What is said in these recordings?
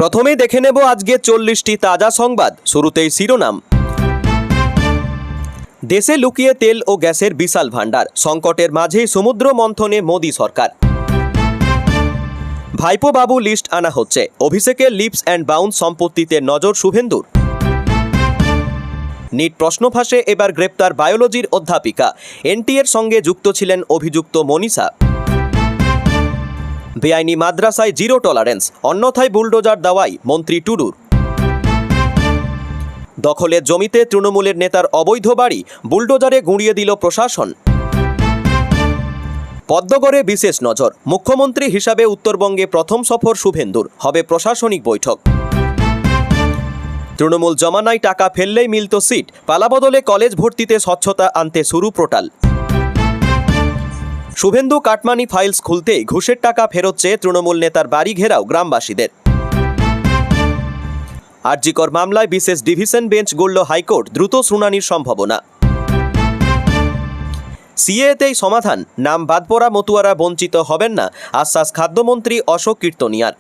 প্রথমেই দেখে নেব আজকে 40টি তাজা সংবাদ। শুরুতেই শিরোনাম। দেশে লুকিয়ে তেল ও গ্যাসের বিশাল ভাণ্ডার, সংকটের মাঝেই সমুদ্র মন্থনে মোদি সরকার। ভাইপো বাবু লিস্ট আনা হচ্ছে, অভিষেকের লিপস অ্যান্ড বাউন্স সম্পত্তিতে নজর শুভেন্দুর। নিট প্রশ্ন ফাঁসে এবার গ্রেপ্তার বায়োলজির অধ্যাপিকা, এনটিএর সঙ্গে যুক্ত ছিলেন অভিযুক্ত মনীষা। বেআইনি মাদ্রাসায় জিরো টলারেন্স, অন্যথায় বুলডোজার দেওয়াই মন্ত্রী টুডুর। দখলের জমিতে তৃণমূলের নেতার অবৈধ বাড়ি, বুলডোজারে গুঁড়িয়ে দিল প্রশাসন। পদ্মগড়ে বিশেষ নজর, মুখ্যমন্ত্রী হিসাবে উত্তরবঙ্গে প্রথম সফর শুভেন্দুর, হবে প্রশাসনিক বৈঠক। তৃণমূল জমানায় টাকা ফেললেই মিলত সিট, পালাবদলে কলেজ ভর্তিতে স্বচ্ছতা আনতে শুরু পোর্টাল। শুভেন্দু কাটমানি ফাইলস খুলতেই ঘুষের টাকা ফেরত চেয়ে তৃণমূল নেতার বাড়ি ঘেরাও গ্রামবাসীদের। আরজিকর মামলায় বিশেষ ডিভিশন বেঞ্চ গড়ল হাইকোর্ট, দ্রুত শুনানির সম্ভাবনা। সিএতেই সমাধান, নাম বাদ পড়া মতুয়ারা বঞ্চিত হবেন না, আশ্বাস খাদ্যমন্ত্রী অশোক কীর্তনিয়ার।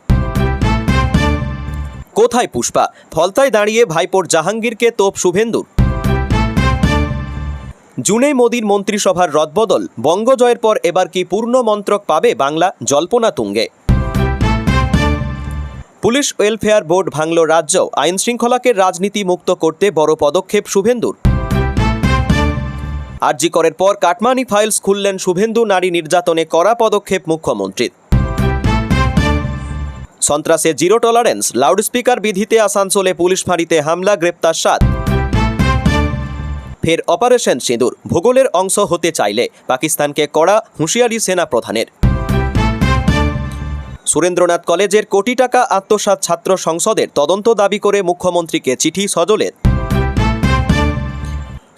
কোথায় পুষ্পা, ফলতায় দাঁড়িয়ে ভাইপোর জাহাঙ্গীরকে তোপ শুভেন্দুর। জুনেই মোদির মন্ত্রিসভার রদবদল, বঙ্গজয়ের পর এবার কি পূর্ণ মন্ত্রক পাবে বাংলা, জল্পনা তুঙ্গে। পুলিশ ওয়েলফেয়ার বোর্ড ভাঙল রাজ্য, আইন শৃঙ্খলাকে রাজনীতি মুক্ত করতে বড় পদক্ষেপ শুভেন্দুর। আরজিকরের পর কাটমানি ফাইলস খুললেন শুভেন্দু, নারী নির্যাতনে কড়া পদক্ষেপ মুখ্যমন্ত্রীর। সন্ত্রাসে জিরো টলারেন্স, লাউডস্পিকার বিধিতে আসানসোলে পুলিশ ফাঁড়িতে হামলা, গ্রেপ্তার 7। ফের অপারেশন সিঁদুর, ভূগোলের অংশ হতে চাইলে পাকিস্তানকে কড়া হুঁশিয়ারি সেনা প্রধানের। সুরেন্দ্রনাথ কলেজের কোটি টাকা আত্মসাৎ ছাত্র সংসদের, তদন্ত দাবি করে মুখ্যমন্ত্রীকে চিঠি সজলের।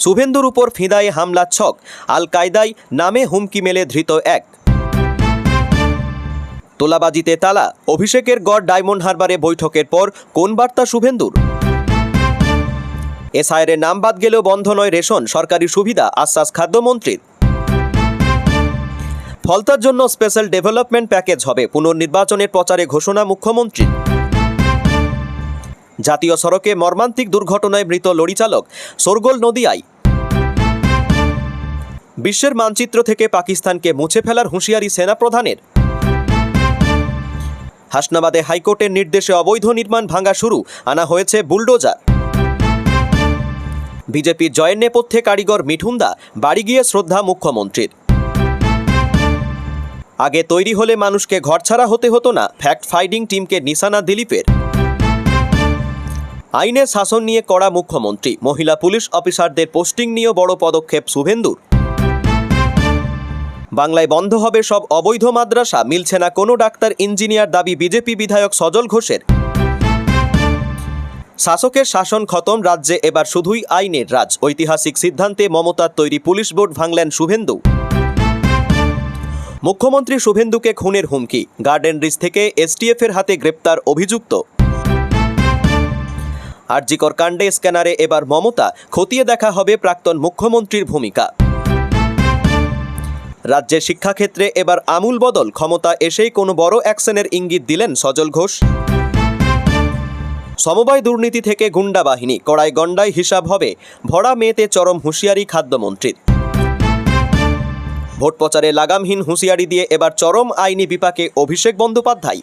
শুভেন্দুর উপর ফিদায়ে হামলা ছক, আল কায়দায় নামে হুমকি মেলে ধৃত 1। তোলাবাজিতে তালা, অভিষেকের গড় ডায়মন্ড হারবারে বৈঠকের পর কোন বার্তা শুভেন্দুর। এসআইআরের নাম বাদ গেলেও বন্ধ নয় রেশন, সরকারি সুবিধা, আশ্বাস খাদ্যমন্ত্রীর। ফলতার জন্য স্পেশাল ডেভেলপমেন্ট প্যাকেজ হবে, পুনর্নির্বাচনের প্রচারে ঘোষণা মুখ্যমন্ত্রী। জাতীয় সড়কে মর্মান্তিক দুর্ঘটনায় মৃত লরি চালক, শোরগোল নদিয়ায়। বিশ্বের মানচিত্র থেকে পাকিস্তানকে মুছে ফেলার হুঁশিয়ারি সেনাপ্রধানের। হাসনাবাদে হাইকোর্টের নির্দেশে অবৈধ নির্মাণ ভাঙা শুরু, আনা হয়েছে বুলডোজার। বিজেপির জয়ের নেপথ্যে কারিগর মিঠুনদা, বাড়ি গিয়ে শ্রদ্ধা মুখ্যমন্ত্রীর। আগে তৈরি হলে মানুষকে ঘরছাড়া হতে হতো না, ফ্যাক্ট ফাইন্ডিং টিমকে নিশানা দিলীপের। আইনের শাসন নিয়ে কড়া মুখ্যমন্ত্রী, মহিলা পুলিশ অফিসারদের পোস্টিং নিয়েও বড় পদক্ষেপ শুভেন্দুর। বাংলায় বন্ধ হবে সব অবৈধ মাদ্রাসা, মিলছে না কোনো ডাক্তার ইঞ্জিনিয়ার, দাবি বিজেপি বিধায়ক সজল ঘোষের। শাসকের শাসন খতম, রাজ্যে এবার শুধুই আইনের রাজ, ঐতিহাসিক সিদ্ধান্তে মমতার তৈরি পুলিশ বোর্ড ভাঙলেন শুভেন্দু। মুখ্যমন্ত্রী শুভেন্দুকে খুনের হুমকি, গার্ডেন রিচ থেকে এসটিএফের হাতে গ্রেপ্তার অভিযুক্ত। আরজিকর কাণ্ডে স্ক্যানারে এবার মমতা, খতিয়ে দেখা হবে প্রাক্তন মুখ্যমন্ত্রীর ভূমিকা। রাজ্যের শিক্ষাক্ষেত্রে এবার আমূল বদল, ক্ষমতা এসেই কোনো বড় অ্যাকশনের ইঙ্গিত দিলেন সজল ঘোষ। সমবায় দুর্নীতি থেকে গুন্ডা বাহিনী, কড়াই গন্ডায় হিসাব হবে, ভরা মেয়েতে চরম হুঁশিয়ারি খাদ্যমন্ত্রীর। ভোট প্রচারে লাগামহীন হুঁশিয়ারি দিয়ে এবার চরম আইনি বিপাকে অভিষেক বন্দ্যোপাধ্যায়।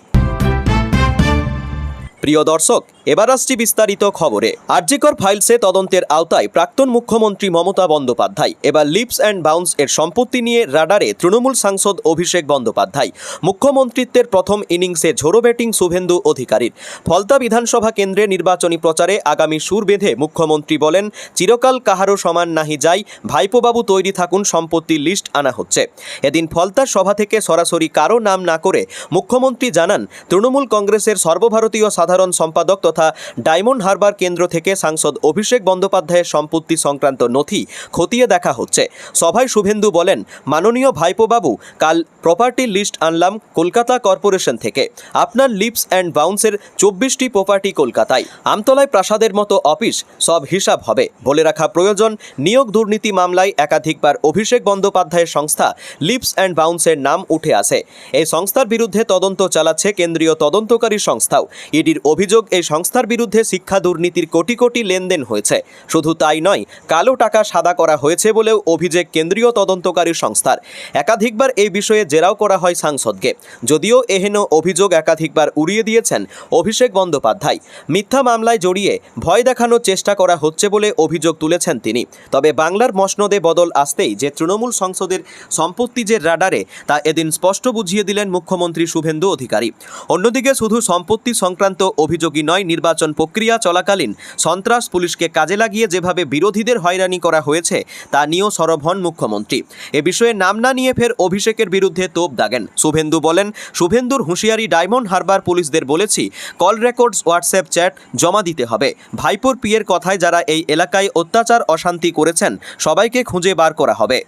প্রিয় দর্শক, এবার আসছি বিস্তারিত খবরে। আরজিকর ফাইলসে তদন্তের আওতায় প্রাক্তন মুখ্যমন্ত্রী মমতা বন্দ্যোপাধ্যায়। এবার লিপস অ্যান্ড বাউন্স এর সম্পত্তি নিয়ে রাডারে তৃণমূল সাংসদ অভিষেক বন্দ্যোপাধ্যায়। মুখ্যমন্ত্রিত্বের প্রথম ইনিংসে ঝোড়ো ব্যাটিং শুভেন্দু অধিকারীর। ফলতা বিধানসভা কেন্দ্রে নির্বাচনী প্রচারে আগামী সুর বেঁধে মুখ্যমন্ত্রী বলেন, চিরকাল কাহারও সমান নাহি যাই, ভাইপোবাবু তৈরি থাকুন, সম্পত্তির লিস্ট আনা হচ্ছে। এদিন ফলতার সভা থেকে সরাসরি কারো নাম না করে মুখ্যমন্ত্রী জানান, তৃণমূল কংগ্রেসের সর্বভারতীয় সাধারণ সম্পাদক তথা ডায়মন্ড হারবার কেন্দ্র থেকে সাংসদ অভিষেক বন্দ্যোপাধ্যায়ের সম্পত্তি সংক্রান্ত নথি খতিয়ে দেখা হচ্ছে। সভায় শুভেন্দু বলেন, মাননীয় ভাইপোবাবু, কাল প্রপার্টি লিস্ট আনলাম কলকাতা কর্পোরেশন থেকে। আপনার লিপস অ্যান্ড বাউন্সের 24টি প্রপার্টি কলকাতায়, আমতলায় প্রাসাদের মতো অফিস, সব হিসাব হবে। বলে রাখা প্রয়োজন, নিয়োগ দুর্নীতি মামলায় একাধিকবার অভিষেক বন্দ্যোপাধ্যায়ের সংস্থা লিপস অ্যান্ড বাউন্সের নাম উঠে আসে। এই সংস্থার বিরুদ্ধে তদন্ত চালাচ্ছে কেন্দ্রীয় তদন্তকারী সংস্থাও। ইডির অভিযোগ, এই সংস্থার বিরুদ্ধে শিক্ষা দুর্নীতির কোটি কোটি লেনদেন হয়েছে। শুধু তাই নয়, কালো টাকা সাদা করা হয়েছে বলেও অভিযোগ কেন্দ্রীয় তদন্তকারী সংস্থার। একাধিকবার এই বিষয়ে জেরাও করা হয় সাংসদকে। যদিও এহেন অভিযোগ একাধিকবার উড়িয়ে দিয়েছেন অভিষেক বন্দ্যোপাধ্যায়। মিথ্যা মামলায় জড়িয়ে ভয় দেখানোর চেষ্টা করা হচ্ছে বলে অভিযোগ তুলেছেন তিনি। তবে বাংলার মসনদে বদল আসতেই যে তৃণমূল সংসদের সম্পত্তি যে রাডারে, তা এদিন স্পষ্ট বুঝিয়ে দিলেন মুখ্যমন্ত্রী শুভেন্দু অধিকারী। অন্যদিকে শুধু সম্পত্তি সংক্রান্ত অভিযোগই নয়, নির্বাচন প্রক্রিয়া চলাকালীন সন্ত্রাস পুলিশকে কাজে লাগিয়ে যেভাবে বিরোধীদের হয়রানি করা হয়েছে তা নিয়েও সরব হন মুখ্যমন্ত্রী। এ বিষয়ে নাম না নিয়ে ফের অভিষেকের বিরুদ্ধে তোপ দাগেন শুভেন্দু। বলেন, শুভেন্দুর হুঁশিয়ারি, ডায়মন্ড হারবার পুলিশদের বলেছি, কল রেকর্ডস, হোয়াটসঅ্যাপ চ্যাট জমা দিতে হবে। ভাইপোর পিয়ের কথায় যারা এই এলাকায় অত্যাচার অশান্তি করেছেন সবাইকে খুঁজে বার করা হবে।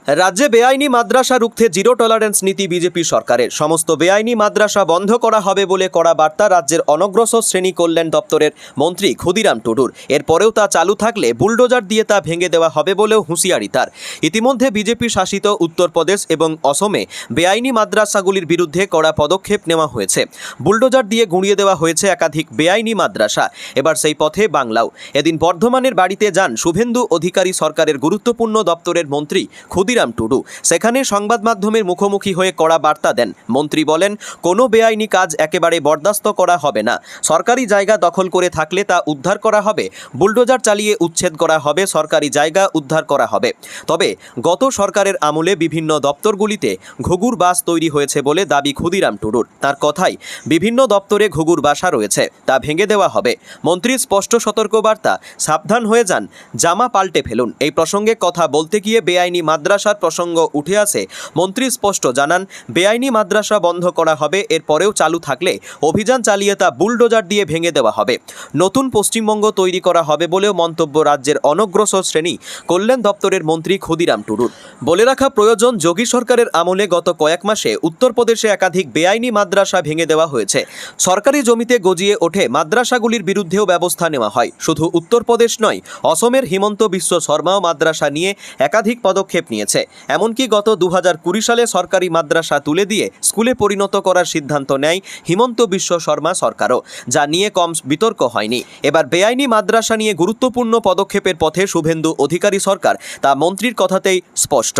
রাজ্যে বেআইনি মাদ্রাসা রুখতে জিরো টলারেন্স নীতি বিজেপি সরকারের। সমস্ত বেআইনি মাদ্রাসা বন্ধ করা হবে বলে করা বার্তা রাজ্যের অনগ্রসর শ্রেণী কল্যাণ দপ্তরের মন্ত্রী ক্ষুদিরাম টুডুর। এরপরেও তা চালু থাকলে বুলডোজার দিয়ে তা ভেঙে দেওয়া হবে বলেও হুঁশিয়ারি তার। ইতিমধ্যে বিজেপি শাসিত উত্তরপ্রদেশ এবং অসমে বেআইনি মাদ্রাসাগুলির বিরুদ্ধে কড়া পদক্ষেপ নেওয়া হয়েছে। বুলডোজার দিয়ে গুঁড়িয়ে দেওয়া হয়েছে একাধিক বেআইনি মাদ্রাসা। এবার সেই পথে বাংলাও। এদিন বর্ধমানের বাড়িতে যান শুভেন্দু অধিকারী সরকারের গুরুত্বপূর্ণ দপ্তরের মন্ত্রী ক্ষুদিরাম টুডু। সেখানে সংবাদ মাধ্যমের মুখোমুখি হয়ে কড়া বার্তা দেন মন্ত্রী। বলেন, কোনো বেআইনি কাজ একেবারে বরদাস্ত করা হবে না। সরকারি জায়গা দখল করে থাকলে তা উদ্ধার করা হবে। বুলডোজার চালিয়ে উচ্ছেদ করা হবে, সরকারি জায়গা উদ্ধার করা হবে। তবে গত সরকারের আমলে বিভিন্ন দপ্তরগুলিতে ঘুঘুর বাস তৈরি হয়েছে বলে দাবি ক্ষুদিরাম টুডুর। তার কথায়, বিভিন্ন দপ্তরে ঘুঘুর বাসা রয়েছে, তা ভেঙে দেওয়া হবে। মন্ত্রীর স্পষ্ট সতর্কবার্তা, সাবধান হয়ে যান, জামা পাল্টে ফেলুন। এই প্রসঙ্গে কথা বলতে গিয়ে বেআইনি মাদ্রাসার প্রসঙ্গ উঠে আসে। মন্ত্রী স্পষ্ট জানান, বেআইনি মাদ্রাসা বন্ধ করা হবে, এরপরেও চালু থাকলে অভিযান চালিয়ে তা বুলডোজার দিয়ে ভেঙে দেওয়া হবে। নতুন পশ্চিমবঙ্গ তৈরি করা হবে বলেও মন্তব্য রাজ্যের অনগ্রসর শ্রেণী কল্যাণ দপ্তরের মন্ত্রী ক্ষুদিরাম টুডুর। বলে রাখা প্রয়োজন, যোগী সরকারের আমলে গত কয়েক মাসে উত্তরপ্রদেশে একাধিক বেআইনি মাদ্রাসা ভেঙে দেওয়া হয়েছে। সরকারি জমিতে গজিয়ে ওঠে মাদ্রাসাগুলির বিরুদ্ধেও ব্যবস্থা নেওয়া হয়। শুধু উত্তরপ্রদেশ নয়, অসমের হিমন্ত বিশ্ব শর্মাও মাদ্রাসা নিয়ে একাধিক পদক্ষেপ নিয়েছে। এমনকি গত 2020 সালে সরকারি মাদ্রাসা তুলে দিয়ে স্কুলে পরিণত করার সিদ্ধান্ত নেয় হিমন্ত বিশ্ব শর্মা সরকারও, যা নিয়ে কম বিতর্ক হয়নি। এবার বেআইনি মাদ্রাসা নিয়ে গুরুত্বপূর্ণ পদক্ষেপের পথে শুভেন্দু অধিকারী সরকার, তা মন্ত্রীর কথাতেই স্পষ্ট।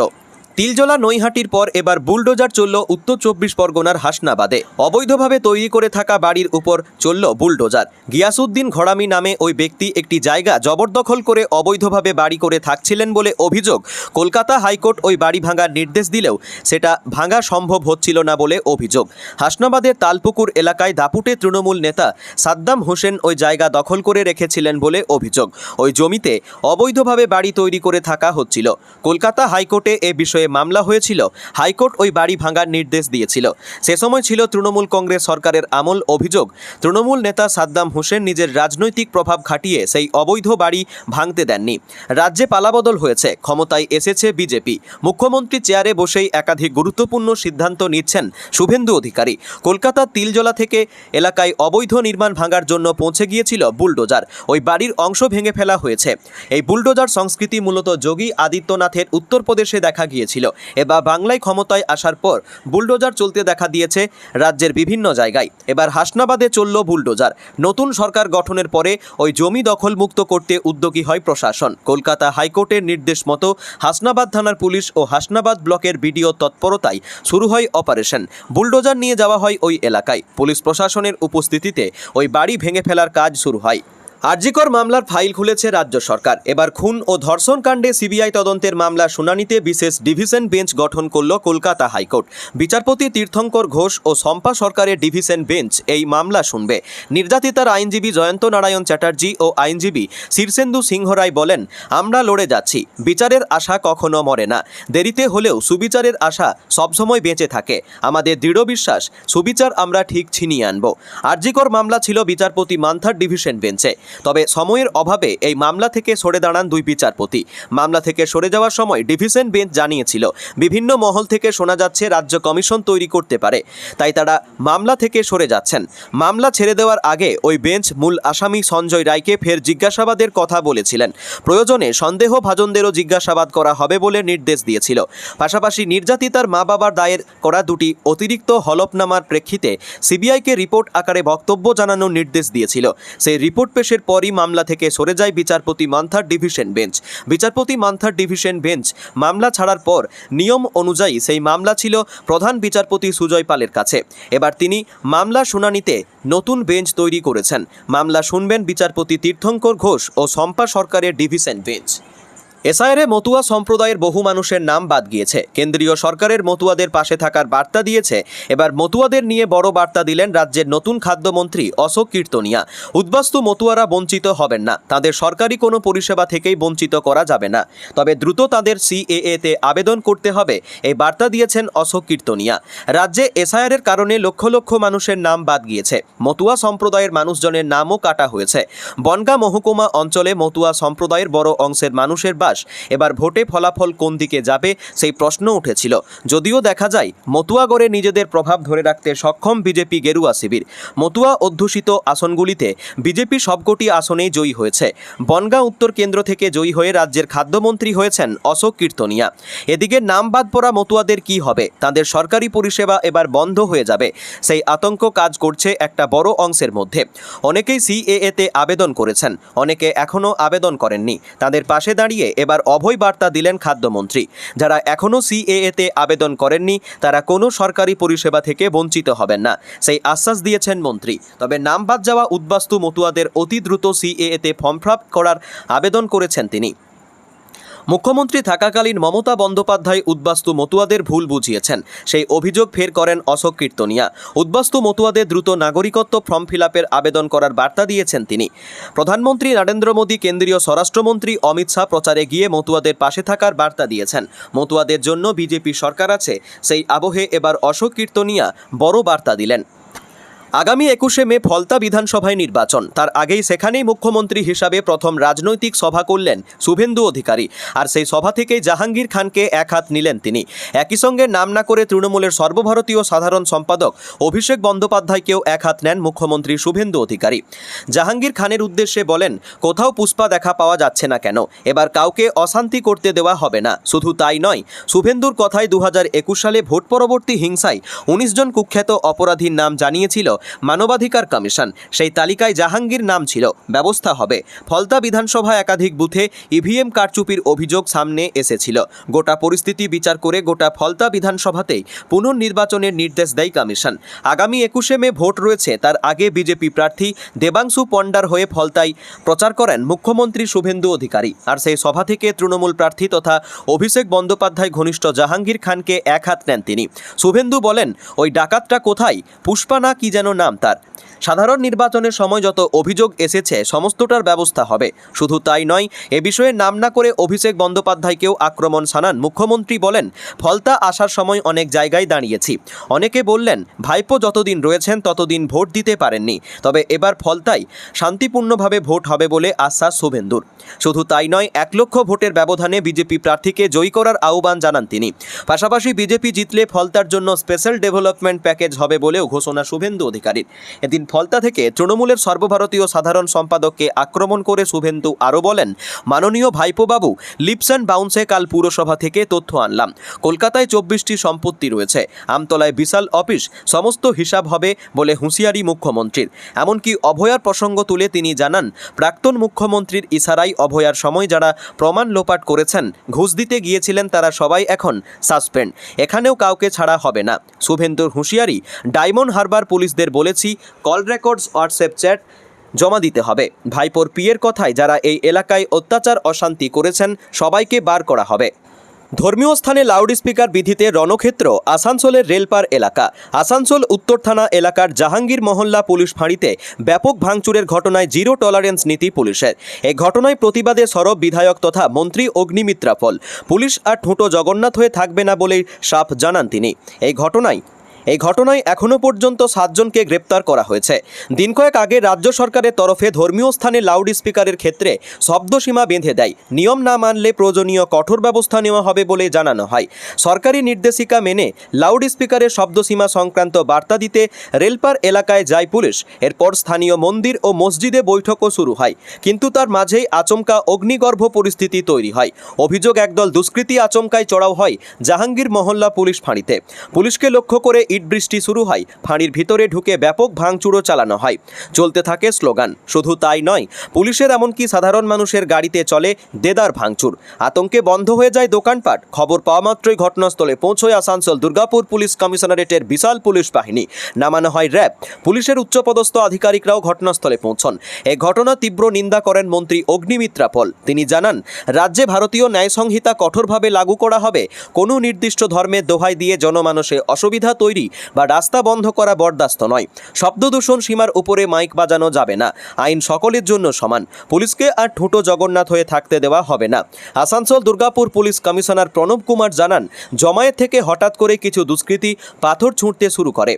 তিলজলা নৈহাটির পর এবার বুলডোজার চলল উত্তর 24 পরগনার হাসনাবাদে। অবৈধভাবে তৈরি করে থাকা বাড়ির উপর চলল বুলডোজার। গিয়াসউদ্দিন ঘরামি নামে ওই ব্যক্তি একটি জায়গা জবরদখল করে অবৈধভাবে বাড়ি করে থাকছিলেন বলে অভিযোগ। কলকাতা হাইকোর্ট ওই বাড়ি ভাঙার নির্দেশ দিলেও সেটা ভাঙা সম্ভব হচ্ছিল না বলে অভিযোগ। হাসনাবাদের তালপুকুর এলাকায় দাপুটে তৃণমূল নেতা সাদ্দাম হোসেন ওই জায়গা দখল করে রেখেছিলেন বলে অভিযোগ। ওই জমিতে অবৈধভাবে বাড়ি তৈরি করে থাকা হচ্ছিল। কলকাতা হাইকোর্টে এ বিষয়ে মামলা হয়েছিল। হাইকোর্ট ওই বাড়ি ভাঙার নির্দেশ দিয়েছিল। সে সময় ছিল তৃণমূল কংগ্রেস সরকারের আমল। অভিযোগ, তৃণমূল নেতা সাদ্দাম হোসেন নিজের রাজনৈতিক প্রভাব খাটিয়ে সেই অবৈধ বাড়ি ভাঙতে দেননি। রাজ্যে পালাবদল হয়েছে, ক্ষমতায় এসেছে বিজেপি। মুখ্যমন্ত্রী চেয়ারে বসেই একাধিক গুরুত্বপূর্ণ সিদ্ধান্ত নিচ্ছেন শুভেন্দু অধিকারী। কলকাতার তিলজলা থেকে এলাকায় অবৈধ নির্মাণ ভাঙার জন্য পৌঁছে গিয়েছিল বুলডোজার। ওই বাড়ির অংশ ভেঙে ফেলা হয়েছে। এই বুলডোজার সংস্কৃতি মূলত যোগী আদিত্যনাথের উত্তরপ্রদেশে দেখা গিয়েছিল। এবার বাংলায় ক্ষমতায় আসার পর বুলডোজার চলতে দেখা দিয়েছে রাজ্যের বিভিন্ন জায়গায়। এবার হাসনাবাদে চলল বুলডোজার। নতুন সরকার গঠনের পরে ওই জমি দখলমুক্ত করতে উদ্যোগী হয় প্রশাসন। কলকাতা হাইকোর্টের নির্দেশ মতো হাসনাবাদ থানার পুলিশ ও হাসনাবাদ ব্লকের বিডিও তৎপরতায় শুরু হয় অপারেশন। বুলডোজার নিয়ে যাওয়া হয় ওই এলাকায়। পুলিশ প্রশাসনের উপস্থিতিতে ওই বাড়ি ভেঙে ফেলার কাজ শুরু হয়। আরজিকর মামলার ফাইল খুলেছে রাজ্য সরকার। এবার খুন ও ধর্ষণ কাণ্ডে সিবিআই তদন্তের মামলা শুনানিতে বিশেষ ডিভিশন বেঞ্চ গঠন করল কলকাতা হাইকোর্ট। বিচারপতি তীর্থঙ্কর ঘোষ ও শম্পা সরকারের ডিভিশন বেঞ্চ এই মামলা শুনবে। নির্যাতিতার আইনজীবী জয়ন্ত নারায়ণ চ্যাটার্জি ও আইনজীবী শীর্ষেন্দু সিংহ রায় বলেন, আমরা লড়ে যাচ্ছি, বিচারের আশা কখনো মরে না। দেরিতে হলেও সুবিচারের আশা সবসময় বেঁচে থাকে। আমাদের দৃঢ় বিশ্বাস, সুবিচার আমরা ঠিক ছিনিয়ে আনব। আরজিকর মামলা ছিল বিচারপতি মান্থার ডিভিশন বেঞ্চে। তবে সময়ের অভাবে এই মামলা থেকে সরে দাঁড়ান দুই বিচারপতি। মামলা থেকে সরে যাওয়ার সময় ডিভিশন বেঞ্চ জানিয়েছিল, বিভিন্ন মহল থেকে শোনা যাচ্ছে রাজ্য কমিশন তৈরি করতে পারে, তাই তারা মামলা থেকে সরে যাচ্ছেন। মামলা ছেড়ে দেওয়ার আগে ওই বেঞ্চ মূল আসামি সঞ্জয় রায়কে ফের জিজ্ঞাসাবাদের কথা বলেছিলেন। প্রয়োজনে সন্দেহভাজনদেরও জিজ্ঞাসাবাদ করা হবে বলে নির্দেশ দিয়েছিল। পাশাপাশি নির্যাতিতার মা বাবার দায়ের করা দুটি অতিরিক্ত হলফনামার প্রেক্ষিতে সিবিআইকে রিপোর্ট আকারে বক্তব্য জানানোর নির্দেশ দিয়েছিল। সেই রিপোর্ট পেশের পরই মামলা থেকে সরে যায় বিচারপতি মান্থার ডিভিশন বেঞ্চ। বিচারপতি মান্থার ডিভিশন বেঞ্চ মামলা ছাড়ার পর নিয়ম অনুযায়ী সেই মামলা ছিল প্রধান বিচারপতি সুজয় পালের কাছে। এবার তিনি মামলা শুনানিতে নতুন বেঞ্চ তৈরি করেছেন। মামলা শুনবেন বিচারপতি তীর্থঙ্কর ঘোষ ও শম্পা সরকারের ডিভিশন বেঞ্চ। এসআইআরে মতুয়া সম্প্রদায়ের বহু মানুষের নাম বাদ গিয়েছে। কেন্দ্রীয় সরকারের মতুয়াদের পাশে থাকার বার্তা দিয়েছে। এবার মতুয়াদের নিয়ে বড় বার্তা দিলেন রাজ্যের নতুন খাদ্যমন্ত্রী অশোক কীর্তনিয়া। উদ্বাস্তু মতুয়ারা বঞ্চিত হবেন না, তাদের সরকারি কোনো পরিষেবা থেকেই বঞ্চিত করা যাবে না, তবে দ্রুত তাদের সিএএ-তে আবেদন করতে হবে, এই বার্তা দিয়েছেন অশোক কীর্তনিয়া। রাজ্যে এসআইআরের কারণে লক্ষ লক্ষ মানুষের নাম বাদ গিয়েছে। মতুয়া সম্প্রদায়ের মানুষজনের নামও কাটা হয়েছে। বনগাঁ মহকুমা অঞ্চলে মতুয়া সম্প্রদায়ের বড় অংশের মানুষের বাস। এবার ভোটে ফলাফল কোন দিকে যাবে সেই প্রশ্ন উঠেছিল। যদিও দেখা যায় মতুয়াগড়ে নিজেদের প্রভাব ধরে রাখতে সক্ষম বিজেপি গেরুয়া শিবির। মতুয়া অধ্যুষিত আসনগুলিতে বিজেপি সবকটি আসনেই জয়ী হয়েছে। বনগাঁ উত্তর কেন্দ্র থেকে জয়ী হয়ে রাজ্যের খাদ্যমন্ত্রী হয়েছেন অশোক কীর্তনিয়া। এদিকে নাম বাদ পড়া মতুয়াদের কি হবে? তাদের সরকারি পরিষেবা এবার বন্ধ হয়ে যাবে, সেই আতঙ্ক কাজ করছে একটা বড় অংশের মধ্যে। অনেকেই সিএএ-তে আবেদন করেছেন, অনেকে এখনও আবেদন করেননি। তাদের পাশে দাঁড়িয়ে এবার অভয় বার্তা দিলেন খাদ্যমন্ত্রী। যারা এখনও সিএএ-তে আবেদন করেননি তারা কোনো সরকারি পরিষেবা থেকে বঞ্চিত হবেন না, সেই আশ্বাস দিয়েছেন মন্ত্রী। তবে নাম বাদ যাওয়া উদ্বাস্তু মতুয়াদের অতি দ্রুত সিএএ-তে ফর্ম ফিল আপ করার আবেদন করেছেন তিনি। মুখ্যমন্ত্রী থাকাকালীন মমতা বন্দ্যোপাধ্যায় উদ্বাস্তু মতুয়াদের ভুল বুঝিয়েছেন, সেই অভিযোগ ফের করেন অশোক কীর্তনিয়া। উদ্বাস্তু মতুয়াদের দ্রুত নাগরিকত্ব ফর্ম ফিল আপের আবেদন করার বার্তা দিয়েছেন তিনি। প্রধানমন্ত্রী নরেন্দ্র মোদী, কেন্দ্রীয় স্বরাষ্ট্রমন্ত্রী অমিত শাহ প্রচারে গিয়ে মতুয়াদের পাশে থাকার বার্তা দিয়েছেন। মতুয়াদের জন্য বিজেপি সরকার আছে, সেই আবহে এবার অশোক কীর্তনিয়া বড় বার্তা দিলেন। আগামী 21শে মে ফলতা বিধানসভায় নির্বাচন, তার আগেই সেখানেই মুখ্যমন্ত্রী হিসাবে প্রথম রাজনৈতিক সভা করলেন শুভেন্দু অধিকারী। আর সেই সভা থেকেই জাহাঙ্গীর খানকে এক হাত নিলেন তিনি। একই সঙ্গে নাম না করে তৃণমূলের সর্বভারতীয় সাধারণ সম্পাদক অভিষেক বন্দ্যোপাধ্যায়কেও এক হাত নেন মুখ্যমন্ত্রী শুভেন্দু অধিকারী। জাহাঙ্গীর খানের উদ্দেশ্যে বলেন, কোথাও পুষ্পা দেখা পাওয়া যাচ্ছে না কেন? এবার কাউকে অশান্তি করতে দেওয়া হবে না। শুধু তাই নয়, শুভেন্দুর কথায় 2021 সালে ভোট পরবর্তী হিংসায় 19 জন কুখ্যাত অপরাধীর নাম জানিয়েছিল মানবাধিকার কমিশন। সেই তালিকায় জাহাঙ্গীর নাম ছিল। ব্যবস্থা হবে। ফলতা বিধানসভা একাধিক বুথে ইভিএম কারচুপির অভিযোগ সামনে এসেছিল। গোটা পরিস্থিতি বিচার করে গোটা ফলতা বিধানসভাতেই পুনর্নির্বাচনের নির্দেশ দেয় কমিশন। আগামী 21শে মে ভোট রয়েছে, তার আগে বিজেপি প্রার্থী দেবাংশু পণ্ডার হয়ে ফলতায় প্রচার করেন মুখ্যমন্ত্রী শুভেন্দু অধিকারী। আর সেই সভা থেকে তৃণমূল প্রার্থী তথা অভিষেক বন্দ্যোপাধ্যায় ঘনিষ্ঠ জাহাঙ্গীর খানকে এক হাত নেন তিনি। শুভেন্দু বলেন, ওই ডাকাতটা কোথায়? পুষ্পা না কি যেন নাম তার। সাধারণ নির্বাচনের সময় যত অভিযোগ এসেছে সমস্তটার ব্যবস্থা হবে। শুধু তাই নয়, এ বিষয়ে নাম না করে অভিষেক বন্দ্যোপাধ্যায়কেও আক্রমণ শানান মুখ্যমন্ত্রী। বলেন, ফলতা আসার সময় অনেক জায়গায় দাঁড়িয়েছি। অনেকে বললেন ভাইপো যতদিন রয়েছেন ততদিন ভোট দিতে পারেননি, তবে এবার ফলতায় শান্তিপূর্ণভাবে ভোট হবে বলে আশ্বাস শুভেন্দুর। শুধু তাই নয়, 1 লক্ষ ভোটের ব্যবধানে বিজেপি প্রার্থীকে জয়ী করার আহ্বান জানান তিনি। পাশাপাশি বিজেপি জিতলে ফলতার জন্য স্পেশাল ডেভেলপমেন্ট প্যাকেজ হবে বলেও ঘোষণা শুভেন্দু অধিকারীর। এদিন ফলতা থেকে তৃণমূলের সর্বভারতীয় সাধারণ সম্পাদককে আক্রমণ করে শুভেন্দু আরও বলেন, মাননীয় ভাইপোবাবু, লিপস অ্যান্ড বাউন্সে কাল পুরসভা থেকে তথ্য আনলাম। কলকাতায় 24টি সম্পত্তি রয়েছে, আমতলায় বিশাল অফিস, সমস্ত হিসাব হবে বলে হুঁশিয়ারি মুখ্যমন্ত্রীর। এমনকি অভয়ার প্রসঙ্গ তুলে তিনি জানান, প্রাক্তন মুখ্যমন্ত্রীর ইশারায় অভয়ার সময় যারা প্রমাণ লোপাট করেছেন, ঘুষ দিতে গিয়েছিলেন, তারা সবাই এখন সাসপেন্ড। এখানেও কাউকে ছাড়া হবে না। শুভেন্দুর হুঁশিয়ারি, ডায়মন্ড হারবার পুলিশদের বলেছি, কল রেকর্ডস, হোয়াটসঅ্যাপ চ্যাট জমা দিতে হবে। ভাইপোর পিয়ের কথায় যারা এই এলাকায় অত্যাচার অশান্তি করেছেন সবাইকে বার করা হবে। ধর্মীয় স্থানে লাউডস্পিকার বিধিতে রণক্ষেত্র আসানসোলের রেলপার এলাকা। আসানসোল উত্তর থানা এলাকার জাহাঙ্গীর মহল্লা পুলিশ ফাঁড়িতে ব্যাপক ভাঙচুরের ঘটনায় জিরো টলারেন্স নীতি পুলিশের। এই ঘটনায় প্রতিবাদে সরব বিধায়ক তথা মন্ত্রী অগ্নিমিত্রা পল। পুলিশ আর ঠুঁটো জগন্নাথ হয়ে থাকবে না বলেই সাফ জানান তিনি। এই ঘটনায় এখনও পর্যন্ত 7 জনকে গ্রেপ্তার করা হয়েছে। দিন কয়েক আগে রাজ্য সরকারের তরফে ধর্মীয় স্থানে লাউড স্পিকারের ক্ষেত্রে শব্দসীমা বেঁধে দেয়। নিয়ম না মানলে প্রয়োজনীয় কঠোর ব্যবস্থা নেওয়া হবে বলে জানানো হয়। সরকারি নির্দেশিকা মেনে লাউড স্পিকারের শব্দসীমা সংক্রান্ত বার্তা দিতে রেলপার এলাকায় যায় পুলিশ। এরপর স্থানীয় মন্দির ও মসজিদে বৈঠকও শুরু হয়, কিন্তু তার মাঝেই আচমকা অগ্নিগর্ভ পরিস্থিতি তৈরি হয়। অভিযোগ, একদল দুষ্কৃতী আচমকায় চড়াও হয় জাহাঙ্গীর মহল্লা পুলিশ ফাঁড়িতে। পুলিশকে লক্ষ্য করে ইট বৃষ্টি শুরু হয়। ফাঁড়ির ভিতরে ঢুকে ব্যাপক ভাঙচুরও চালানো হয়। চলতে থাকে স্লোগান। শুধু তাই নয়, পুলিশের এমনকি সাধারণ মানুষের গাড়িতে চলে দেদার ভাঙচুর। আতঙ্কে বন্ধ হয়ে যায় দোকানপাট। খবর পাওয়া মাত্রই ঘটনাস্থলে পৌঁছয় আসানসোল দুর্গাপুর পুলিশ কমিশনারেটের বিশাল পুলিশ বাহিনী। নামানো হয় র্যাব। পুলিশের উচ্চপদস্থ আধিকারিকরাও ঘটনাস্থলে পৌঁছন। এই ঘটনা তীব্র নিন্দা করেন মন্ত্রী অগ্নিমিত্রা পল। তিনি জানান, রাজ্যে ভারতীয় ন্যায় সংহিতা কঠোরভাবে লাগু করা হবে। কোনো নির্দিষ্ট ধর্মের দোহাই দিয়ে জনমানসে অসুবিধা তৈরি বা রাস্তা বন্ধ করা বরদাস্ত নয়। শব্দ দূষণ সীমার উপরে মাইক বাজানো যাবে না। আইন সকলের জন্য সমান। পুলিশকে আর ঠুঁটো জগন্নাথ হয়ে থাকতে দেওয়া হবে না। আসানসোল দুর্গাপুর পুলিশ কমিশনার প্রণব কুমার জানান, জমায়েত থেকে হঠাৎ করে কিছু দুষ্কৃতী পাথর ছুঁড়তে শুরু করে,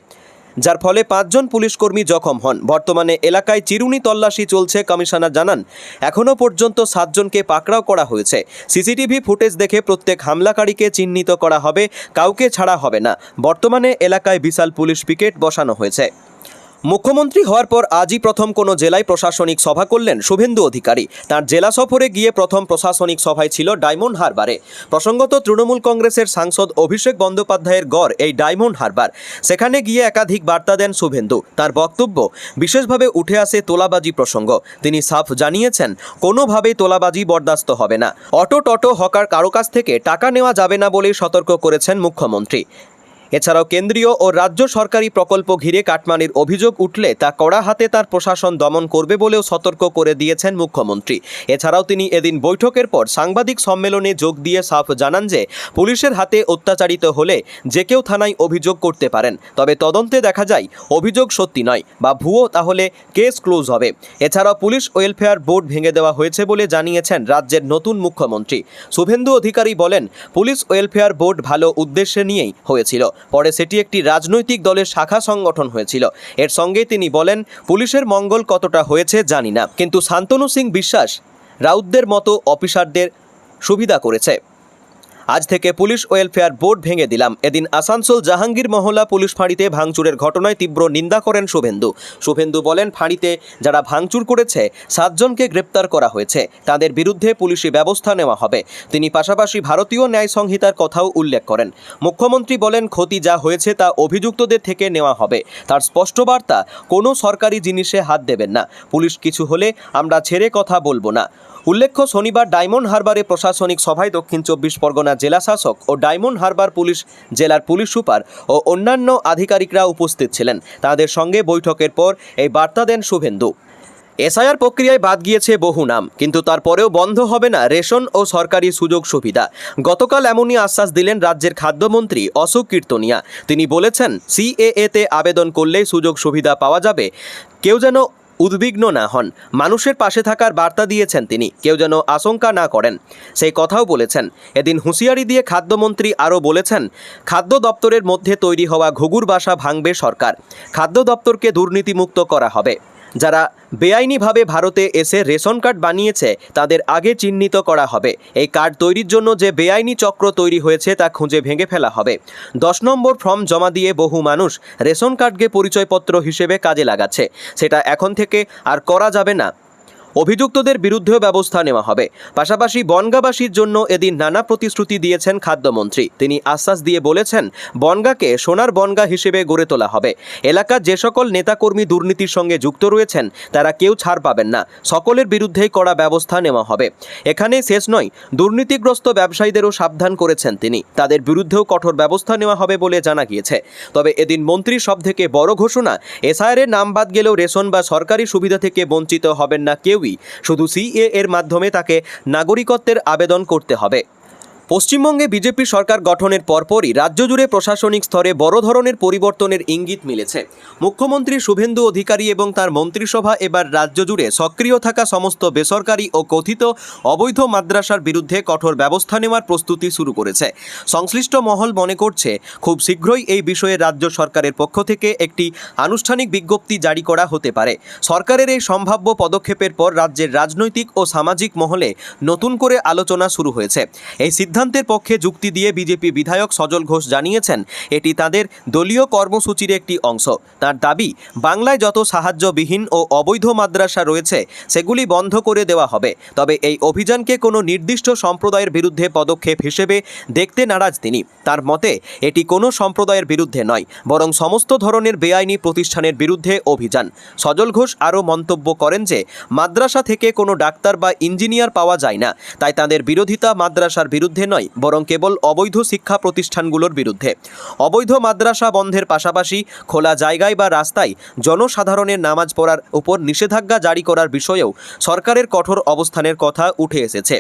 যার ফলে 5 জন পুলিশকর্মী জখম হন। বর্তমানে এলাকায় চিরুনি তল্লাশি চলছে। কমিশনার জানান, এখনও পর্যন্ত 7 জনকে পাকড়াও করা হয়েছে। সিসিটিভি ফুটেজ দেখে প্রত্যেক হামলাকারীকে চিহ্নিত করা হবে, কাউকে ছাড়া হবে না। বর্তমানে এলাকায় বিশাল পুলিশ পিকেট বসানো হয়েছে। মুখ্যমন্ত্রী হওয়ার পর আজই প্রথম কোনো জেলায় প্রশাসনিক সভা করলেন শুভেন্দু অধিকারী। তার জেলা সফরে গিয়ে প্রথম প্রশাসনিক সভায় ছিল ডায়মন্ড হারবারে। প্রসঙ্গত, তৃণমূল কংগ্রেসের সাংসদ অভিষেক বন্দ্যোপাধ্যায়ের গড় এই ডায়মন্ড হারবার। সেখানে গিয়ে একাধিক বার্তা দেন শুভেন্দু। তার বক্তব্য বিশেষভাবে উঠে আসে তোলাবাজি প্রসঙ্গ। তিনি সাফ জানিয়েছেন, কোনোভাবেই তোলাবাজি বরদাস্ত হবে না। অটো টটো হকার কারো কাছ থেকে টাকা নেওয়া যাবে না বলেই সতর্ক করেছেন মুখ্যমন্ত্রী। এছাড়াও কেন্দ্রীয় ও রাজ্য সরকারি প্রকল্প ঘিরে কাটমানির অভিযোগ উঠলে তা কড়া হাতে তার প্রশাসন দমন করবে বলেও সতর্ক করে দিয়েছেন মুখ্যমন্ত্রী। এছাড়াও তিনি এদিন বৈঠকের পর সাংবাদিক সম্মেলনে যোগ দিয়ে সাফ জানান যে, পুলিশের হাতে অত্যাচারিত হলে যে কেউ থানায় অভিযোগ করতে পারেন। তবে তদন্তে দেখা যায় অভিযোগ সত্যি নয় বা ভুয়ো, তাহলে কেস ক্লোজ হবে। এছাড়াও পুলিশ ওয়েলফেয়ার বোর্ড ভেঙে দেওয়া হয়েছে বলে জানিয়েছেন রাজ্যের নতুন মুখ্যমন্ত্রী। শুভেন্দু অধিকারী বলেন, পুলিশ ওয়েলফেয়ার বোর্ড ভালো উদ্দেশ্যে নিয়েই হয়েছিল। পরে সেটি একটি রাজনৈতিক দলের শাখা সংগঠন হয়েছিল। এর সঙ্গে তিনি বলেন, পুলিশের মঙ্গল কতটা হয়েছে জানি না, কিন্তু শান্তনু সিং বিশ্বাস রাউতদের মতো অফিসারদের সুবিধা করেছে। আজ থেকে পুলিশ ওয়েলফেয়ার বোর্ড ভেঙে দিলাম। এদিন আসানসোল জাহাঙ্গীর মহল্লা পুলিশ ফাঁড়িতে ভাঙচুরের ঘটনায় তীব্র নিন্দা করেন শুভেন্দু বলেন, ফাঁড়িতে যারা ভাঙচুর করেছে 7 জনকে গ্রেপ্তার করা হয়েছে। তাদের বিরুদ্ধে পুলিশি ব্যবস্থা নেওয়া হবে। তিনি পাশাপাশি ভারতীয় ন্যায় সংহিতার কথাও উল্লেখ করেন। মুখ্যমন্ত্রী বলেন, ক্ষতি যা হয়েছে তা অভিযুক্তদের থেকে নেওয়া হবে। তার স্পষ্ট বার্তা, কোনো সরকারি জিনিসে হাত দেবেন না। পুলিশ কিছু হলে আমরা ছেড়ে কথা বলবো না। উল্লেখ্য, শনিবার ডায়মন্ড হারবারে প্রশাসনিক সভায় দক্ষিণ 24 পরগনা জেলা শাসক ও ডায়মন্ড হারবার পুলিশ জেলার পুলিশ সুপার ও অন্যান্য আধিকারিকরা উপস্থিত ছিলেন। তাদের সঙ্গে বৈঠকের পর এই বার্তা দেন শুভেন্দু। এসআইআর প্রক্রিয়ায় বাদ গিয়েছে বহু নাম, কিন্তু তারপরেও বন্ধ হবে না রেশন ও সরকারি সুযোগ সুবিধা। গতকাল এমনই আশ্বাস দিলেন রাজ্যের খাদ্যমন্ত্রী অশোক কীর্তনিয়া। তিনি বলেছেন, সিএএতে আবেদন করলেই সুযোগ সুবিধা পাওয়া যাবে। কেউ যেন উদ্বিগ্ন না হন। মানুষের পাশে থাকার বার্তা দিয়েছেন তিনি। কেউ যেন আশঙ্কা না করেন, সেই কথাও বলেছেন। এদিন হুঁশিয়ারি দিয়ে খাদ্যমন্ত্রী আরও বলেছেন, খাদ্য দপ্তরের মধ্যে তৈরি হওয়া ঘুঘুর বাসা ভাঙবে সরকার। খাদ্য দপ্তরকে দুর্নীতিমুক্ত করা হবে। যারা বেআইনিভাবে ভারতে এসে রেশন কার্ড বানিয়েছে তাদের আগে চিহ্নিত করা হবে। এই কার্ড তৈরির জন্য যে বেআইনি চক্র তৈরি হয়েছে তা খুঁজে ভেঙে ফেলা হবে। 10 নম্বর ফর্ম জমা দিয়ে বহু মানুষ রেশন কার্ডকে পরিচয়পত্র হিসেবে কাজে লাগাচ্ছে। সেটা এখন থেকে আর করা যাবে না। অভিযুক্তদের বিরুদ্ধেও ব্যবস্থা নেওয়া হবে। পাশাপাশি বনগাঁবাসীর জন্য এদিন নানা প্রতিশ্রুতি দিয়েছেন খাদ্যমন্ত্রী। তিনি আশ্বাস দিয়ে বলেছেন, বনগাঁকে সোনার বনগাঁ হিসেবে গড়ে তোলা হবে। এলাকার যে সকল নেতাকর্মী দুর্নীতির সঙ্গে যুক্ত রয়েছেন তারা কেউ ছাড় পাবেন না, সকলের বিরুদ্ধেই কড়া ব্যবস্থা নেওয়া হবে। এখানে শেষ নয়, দুর্নীতিগ্রস্ত ব্যবসায়ীদেরও সাবধান করেছেন তিনি, তাদের বিরুদ্ধেও কঠোর ব্যবস্থা নেওয়া হবে বলে জানা গিয়েছে। তবে এদিন মন্ত্রীর সবথেকে বড় ঘোষণা, এসআইআর নাম বাদ গেলেও রেশন বা সরকারি সুবিধা থেকে বঞ্চিত হবেন না কেউই, শুধু সিএ এর মাধ্যমে তাকে নাগরিকত্বের আবেদন করতে হবে। পশ্চিমবঙ্গে বিজেপি সরকার গঠনের পরপরই রাজ্য জুড়ে প্রশাসনিক স্তরে বড় ধরনের পরিবর্তনের ইঙ্গিত মিলেছে। মুখ্যমন্ত্রী শুভেন্দু অধিকারী এবং তার মন্ত্রিসভা এবার রাজ্য জুড়ে সক্রিয় থাকা সমস্ত বেসরকারি ও কথিত অবৈধ মাদ্রাসার বিরুদ্ধে কঠোর ব্যবস্থা নেওয়ার প্রস্তুতি শুরু করেছে। সংশ্লিষ্ট মহল মনে করছে, খুব শীঘ্রই এই বিষয়ে রাজ্য সরকারের পক্ষ থেকে একটি আনুষ্ঠানিক বিজ্ঞপ্তি জারি করা হতে পারে। সরকারের এই সম্ভাব্য পদক্ষেপের পর রাজ্যের রাজনৈতিক ও সামাজিক মহলে নতুন করে আলোচনা শুরু হয়েছে। এই সিদ্ধান্তের পক্ষে যুক্তি দিয়ে বিজেপি বিধায়ক সজল ঘোষ জানিয়েছেন, এটি তাদের দলীয় কর্মসূচির একটি অংশ। তার দাবি, বাংলায় যত সাহায্যবিহীন ও অবৈধ মাদ্রাসা রয়েছে সেগুলি বন্ধ করে দেওয়া হবে। তবে এই অভিযানকে কোনো নির্দিষ্ট সম্প্রদায়ের বিরুদ্ধে পদক্ষেপ হিসেবে দেখতে নারাজ তিনি। তার মতে, এটি কোনো সম্প্রদায়ের বিরুদ্ধে নয়, বরং সমস্ত ধরনের বেআইনি প্রতিষ্ঠানের বিরুদ্ধে অভিযান। সজল ঘোষ আরও মন্তব্য করেন যে, মাদ্রাসা থেকে কোনো ডাক্তার বা ইঞ্জিনিয়ার পাওয়া যায় না, তাই তাদের বিরোধিতা মাদ্রাসার বিরুদ্ধে নয়, বরং কেবল অবৈধ শিক্ষা প্রতিষ্ঠানগুলোর বিরুদ্ধে। অবৈধ মাদ্রাসা বন্ধের পাশাপাশি খোলা জায়গায় বা রাস্তায় জনসাধারণের নামাজ পড়ার উপর নিষেধাজ্ঞা জারি করার বিষয়েও সরকারের কঠোর অবস্থানের কথা উঠে এসেছে।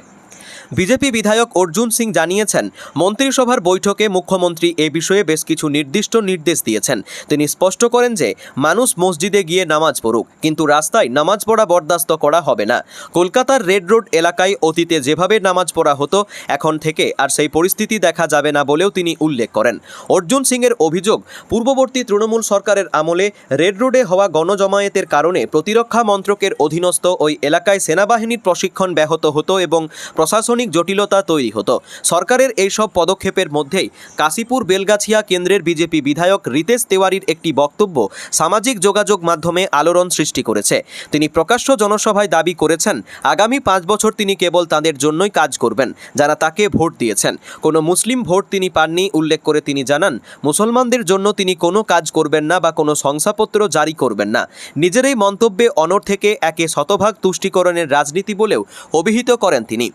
বিজেপি বিধায়ক অর্জুন সিং জানিয়েছেন, মন্ত্রিসভার বৈঠকে মুখ্যমন্ত্রী এ বিষয়ে বেশ কিছু নির্দিষ্ট নির্দেশ দিয়েছেন। তিনি স্পষ্ট করেন যে, মানুষ মসজিদে গিয়ে নামাজ পড়ুক, কিন্তু রাস্তায় নামাজ পড়া বরদাস্ত করা হবে না। কলকাতার রেড রোড এলাকায় অতীতে যেভাবে নামাজ পড়া হতো, এখন থেকে আর সেই পরিস্থিতি দেখা যাবে না বলেও তিনি উল্লেখ করেন। অর্জুন সিংয়ের অভিযোগ, পূর্ববর্তী তৃণমূল সরকারের আমলে রেড রোডে হওয়া গণজমায়েতের কারণে প্রতিরক্ষা মন্ত্রকের অধীনস্থ ওই এলাকায় সেনাবাহিনীর প্রশিক্ষণ ব্যাহত হতো এবং প্রশাসনিক জটিলতা তৈরি হতো। সরকারের এইসব পদক্ষেপের মধ্যেই কাশীপুর বেলগাছিয়া কেন্দ্রের বিজেপি বিধায়ক রিতেশ তেওয়ারির একটি বক্তব্য সামাজিক যোগাযোগ মাধ্যমে আলোড়ন সৃষ্টি করেছে। তিনি প্রকাশ্য জনসভায় দাবি করেছেন, আগামী 5 বছর তিনি কেবল তাদের জন্যই কাজ করবেন যারা তাকে ভোট দিয়েছেন। কোনো মুসলিম ভোট তিনি পাননি উল্লেখ করে তিনি জানান, মুসলমানদের জন্য তিনি কোনো কাজ করবেন না বা কোনো শংসাপত্র জারি করবেন না। নিজের এই মন্তব্যে অনড় থেকে একে শতভাগ তুষ্টিকরণের রাজনীতি বলেও অভিহিত করেন তিনি।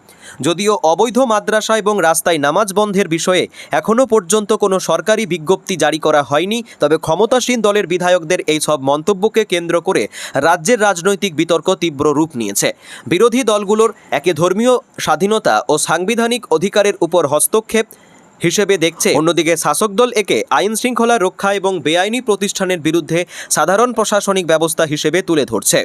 যদিও অবৈধ মাদ্রাসা এবং রাস্তায় নামাজ বন্ধের বিষয়ে এখনও পর্যন্ত কোনো সরকারি বিজ্ঞপ্তি জারি করা হয়নি, তবে ক্ষমতাসীন দলের বিধায়কদের এই সব মন্তব্যকে কেন্দ্র করে রাজ্যের রাজনৈতিক বিতর্ক তীব্র রূপ নিয়েছে। বিরোধী দলগুলোর একে ধর্মীয় স্বাধীনতা ও সাংবিধানিক অধিকারের উপর হস্তক্ষেপ হিসেবে দেখছে, অন্যদিকে শাসক দল একে আইন শৃঙ্খলা রক্ষা এবং বেআইনি প্রতিষ্ঠানের বিরুদ্ধে সাধারণ প্রশাসনিক ব্যবস্থা হিসেবে তুলে ধরছে।